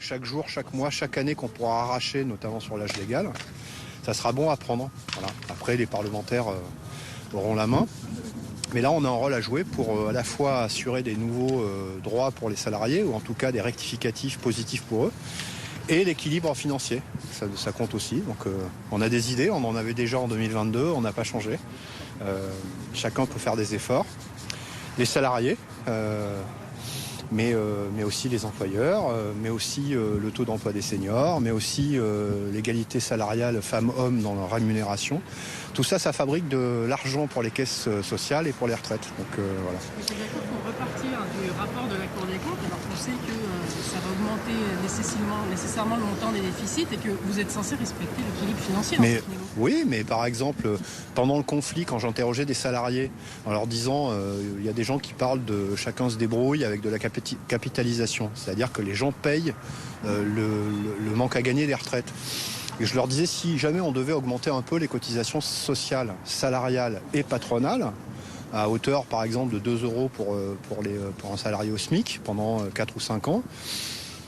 Chaque jour, chaque mois, chaque année qu'on pourra arracher, notamment sur l'âge légal, ça sera bon à prendre. Voilà. Après, les parlementaires auront la main. Mais là, on a un rôle à jouer pour à la fois assurer des nouveaux droits pour les salariés, ou en tout cas des rectificatifs positifs pour eux, et l'équilibre financier. Ça compte aussi. Donc, on a des idées, on en avait déjà en 2022, on n'a pas changé. Chacun peut faire des efforts. Les salariés, mais aussi les employeurs, mais aussi le taux d'emploi des seniors, mais aussi l'égalité salariale femmes-hommes dans leur rémunération. Tout ça, ça fabrique de l'argent pour les caisses sociales et pour les retraites. Donc voilà. Monsieur Jacot, pour repartir du rapport de la Cour des comptes, alors qu'on sait que ça va augmenter nécessairement le montant des déficits et que vous êtes censé respecter l'équilibre financier. Oui, mais par exemple, pendant le conflit, quand j'interrogeais des salariés en leur disant il y a des gens qui parlent de chacun se débrouille avec de la capitalisation, c'est-à-dire que les gens payent le manque à gagner des retraites. Et je leur disais, si jamais on devait augmenter un peu les cotisations sociales, salariales et patronales, à hauteur par exemple de 2 € pour un salarié au SMIC pendant 4 ou 5 ans,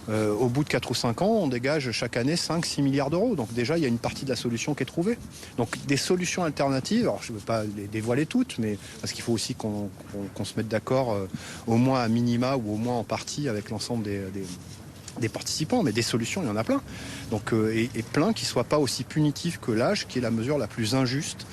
au bout de 4 ou 5 ans, on dégage chaque année 5-6 milliards d'euros. Donc déjà, il y a une partie de la solution qui est trouvée. Donc des solutions alternatives, alors je ne veux pas les dévoiler toutes, mais parce qu'il faut aussi qu'on se mette d'accord au moins à minima ou au moins en partie avec l'ensemble des participants, mais des solutions, il y en a plein. Donc, et plein qui ne soient pas aussi punitifs que l'âge, qui est la mesure la plus injuste